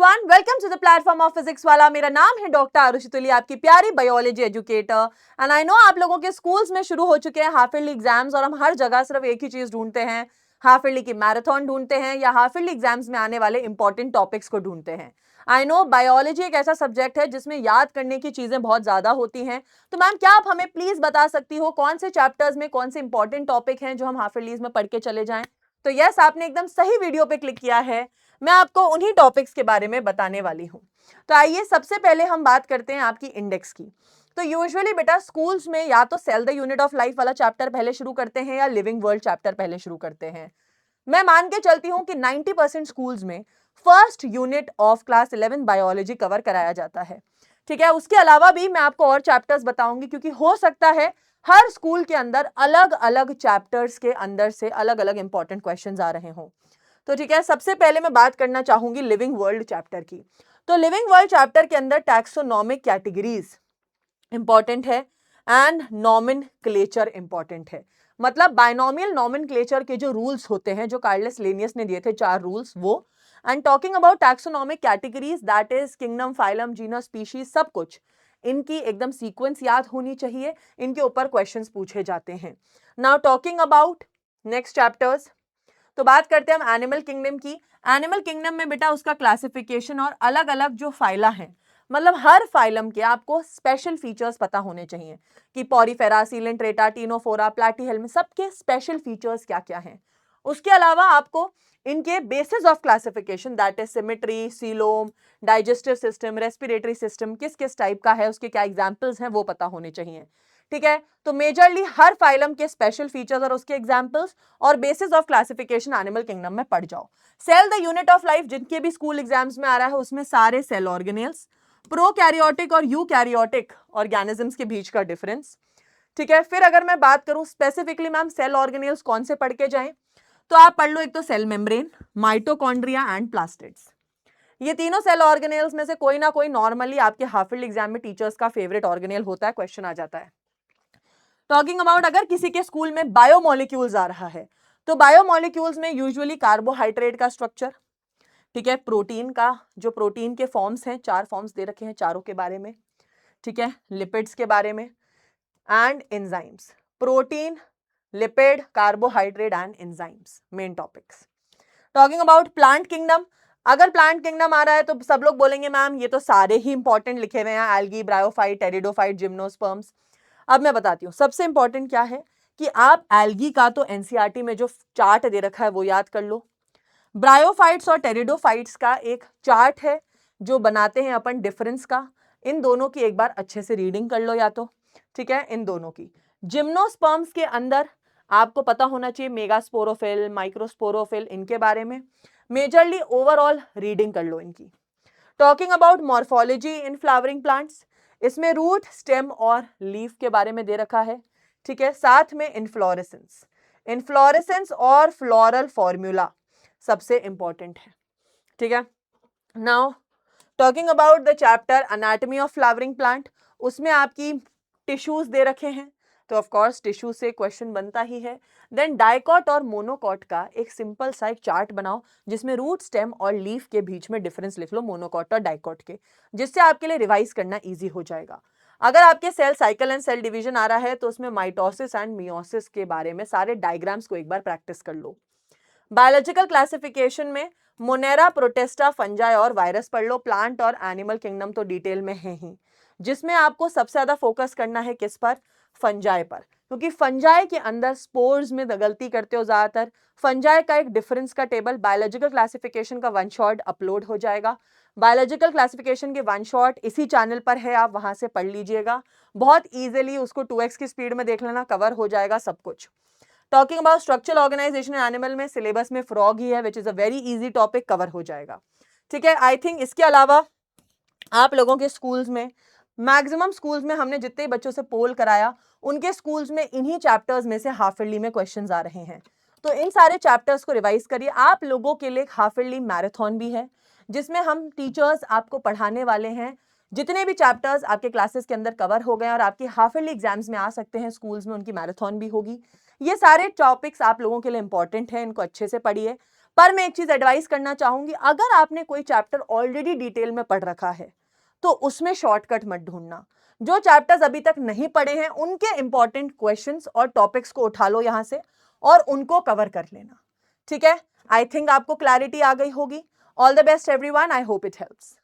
Everyone, welcome to the platform of physics वाला। मेरा नाम है डॉक्टर आरुषि तुली, आपकी प्यारी biology educator. And I know आप लोगों के स्कूल्स में शुरू हो चुके हैं हाफ ईयरली एग्जाम्स और हम हर जगह सिर्फ एक ही चीज ढूंढते हैं, हाफ ईयरली की मैराथन ढूंढते हैं या हाफ ईयरली एग्जाम्स में आने वाले इंपॉर्टेंट टॉपिक्स को ढूंढते हैं। आई नो बायोलॉजी एक ऐसा सब्जेक्ट है जिसमें याद करने की चीजें बहुत ज्यादा होती हैं। तो मैम क्या आप हमें प्लीज बता सकती हो कौन से चैप्टर्स में कौन से इंपॉर्टेंट टॉपिक हैं जो हम हाफ ईयरलीज में पढ़ के चले जाएं? तो यस, आपने एकदम सही वीडियो पे क्लिक किया है। मैं आपको उन्हीं टॉपिक्स के बारे में बताने वाली हूं। तो आइए सबसे पहले हम बात करते हैं आपकी इंडेक्स की। तो यूजुअली बेटा स्कूल्स में या तो cell the unit of life वाला चैप्टर पहले शुरू करते हैं या लिविंग वर्ल्ड चैप्टर पहले शुरू करते हैं। मैं मान के चलती हूं कि 90% स्कूल्स में first unit of class 11 biology cover कराया जाता है। ठीक है, उसके अलावा भी मैं आपको और चैप्टर्स बताऊंगी क्योंकि हो सकता है हर स्कूल के अंदर अलग अलग चैप्टर्स के अंदर से अलग अलग इंपॉर्टेंट क्वेश्चंस आ रहे हों। तो ठीक है, सबसे पहले मैं बात करना चाहूंगी लिविंग वर्ल्ड चैप्टर की। तो लिविंग वर्ल्ड चैप्टर के अंदर टैक्सोनॉमिक कैटेगरीज इंपॉर्टेंट है एंड नॉमेनक्लेचर इंपॉर्टेंट है। मतलब बायनॉमियल नॉमेनक्लेचर के जो रूल्स होते हैं जो कार्लस लिनियस ने दिए थे 4 रूल्स वो, and talking about taxonomic categories that is kingdom, phylum, genus, species, सब कुछ इनकी एकदम सीक्वेंस याद होनी चाहिए। इनके ऊपर क्वेश्चंस पूछे जाते हैं। Now talking about next chapters, तो बात करते हैं हम एनिमल किंगडम की। एनिमल किंगडम में बेटा उसका क्लासिफिकेशन और अलग अलग जो फाइला हैं, मतलब हर फाइलम के आपको स्पेशल फीचर्स पता होने चाहिए कि पॉरीफेरा, सीलेंट्रेटा, टीनोफोरा, प्लैटीहेल्मी, सबके स्पेशल फीचर्स क्या क्या हैं। उसके अलावा आपको इनके basis of classification that is symmetry, coelom, digestive system, respiratory system किस किस टाइप का है, उसके क्या एग्जाम्पल्स हैं वो पता होने चाहिए। ठीक है, तो मेजरली हर फाइलम के स्पेशल फीचर्स और उसके एग्जाम्पल्स और basis of classification animal kingdom में पढ़ जाओ। Cell the unit of life जिनके भी स्कूल एग्जाम्स में आ रहा है उसमें सारे सेल ऑर्गेनेल्स, प्रोकैरियोटिक और यूकैरियोटिक ऑर्गेनिजम्स के बीच का डिफरेंस। ठीक है, फिर अगर मैं बात करूं स्पेसिफिकली मैम सेल ऑर्गेनेल्स कौन से पढ़ के जाएं, तो आप पढ़ लो एक तो cell membrane, mitochondria and plastids. ये तीनों सेल ऑर्गेनेल्स में से कोई ना कोई नॉर्मली आपके हाफ ईयरली एग्जाम में टीचर्स का फेवरेट ऑर्गेनेल होता है, क्वेश्चन आ जाता है। टॉकिंग अबाउट अगर किसी के स्कूल में बायोमोलिक्यूल्स आ रहा है तो बायोमोलिक्यूल्स में यूजुअली कार्बोहाइड्रेट का स्ट्रक्चर, ठीक है, प्रोटीन का जो प्रोटीन के फॉर्म्स हैं 4 फॉर्म्स दे रखे हैं चारों के बारे में, ठीक है, लिपिड्स के बारे में and enzymes. Protein, lipid, carbohydrate and enzymes main topics. Talking about plant kingdom, अगर प्लांट किंगडम आ रहा है तो सब लोग बोलेंगे मैम ये तो सारे ही इंपॉर्टेंट लिखे हुए हैं, एल्गी, ब्रायोफाइट, टेरिडोफाइट, जिम्नोस्पर्म्स। अब मैं बताती हूँ सबसे इंपॉर्टेंट क्या है कि आप एल्गी का तो एनसीईआरटी में जो चार्ट दे रखा है वो याद कर लो। ब्रायोफाइट्स और टेरिडोफाइट्स का एक चार्ट है जो बनाते हैं अपन डिफरेंस का, इन दोनों की एक बार अच्छे से रीडिंग कर लो या तो, ठीक है, इन दोनों की। जिम्नोस्पर्म्स के अंदर आपको पता होना चाहिए मेगास्पोरोफिल, माइक्रोस्पोरोफिल, इनके बारे में मेजरली ओवरऑल रीडिंग कर लो इनकी। Talking about morphology in flowering plants, इसमें रूट, स्टेम और लीफ के बारे में दे रखा है, ठीक है, साथ में इन्फ्लोरेसेंस, इन्फ्लोरेसेंस और फ्लोरल फॉर्मूला सबसे इंपॉर्टेंट है, ठीक है। Now talking about the chapter anatomy of flowering plant, उसमें आपकी टिश्यूज दे रखे हैं तो ऑफ कोर्स टिश्यू से क्वेश्चन बनता ही है। देन डाइकॉट और मोनोकॉट का एक सिंपल सा एक चार्ट बनाओ जिसमें रूट, स्टेम और लीफ के बीच में डिफरेंस लिख लो मोनोकॉट और डाइकॉट के, जिससे आपके लिए रिवाइज करना इजी हो जाएगा। अगर आपके cell cycle and cell division आ रहा है तो उसमें माइटोसिस एंड मियोसिस के बारे में सारे डायग्राम्स को एक बार प्रैक्टिस कर लो। बायोलॉजिकल क्लासिफिकेशन में मोनेरा, प्रोटेस्टा, फंजाई और वायरस पढ़ लो। प्लांट और एनिमल किंगडम तो डिटेल में है ही, जिसमें आपको सबसे ज्यादा फोकस करना है किस पर, फंजाई पर, क्योंकि फंजाई के अंदर स्पोर्स में गलती करते हो ज्यादातर। फंजाई का एक डिफरेंस का टेबल बायोलॉजिकल क्लासिफिकेशन का वन शॉट अपलोड हो जाएगा। बायोलॉजिकल क्लासिफिकेशन के वन शॉट इसी चैनल पर है, आप वहां से पढ़ लीजिएगा बहुत इजीली, उसको 2x की स्पीड में देख लेना, कवर हो जाएगा सब कुछ। Talking about structural organisation animal में सिलेबस में फ्रॉग ही है which is a very easy topic, cover हो जाएगा, ठीक है। आई थिंक इसके अलावा आप लोगों के स्कूल्स में मैक्सिमम स्कूल्स में हमने जितने बच्चों से पोल कराया उनके स्कूल्स में इन्हीं चैप्टर्स में से हाफ ईयरली में क्वेश्चंस आ रहे हैं। तो इन सारे चैप्टर्स को रिवाइज करिए। आप लोगों के लिए हाफ ईयरली मैराथन भी है जिसमें हम टीचर्स आपको पढ़ाने वाले हैं, जितने भी चैप्टर्स आपके क्लासेस के अंदर कवर हो गए और आपके हाफ ईयरली एग्जाम्स में आ सकते हैं स्कूल्स में, उनकी मैराथन भी होगी। ये सारे टॉपिक्स आप लोगों के लिए इंपॉर्टेंट है, इनको अच्छे से पढ़िए। पर मैं एक चीज एडवाइस करना चाहूंगी, अगर आपने कोई चैप्टर ऑलरेडी डिटेल में पढ़ रखा है तो उसमें शॉर्टकट मत ढूंढना। जो चैप्टर्स अभी तक नहीं पढ़े हैं उनके इंपॉर्टेंट क्वेश्चंस और टॉपिक्स को उठा लो यहां से और उनको कवर कर लेना। ठीक है, आई थिंक आपको क्लैरिटी आ गई होगी। All the best everyone, I hope it helps.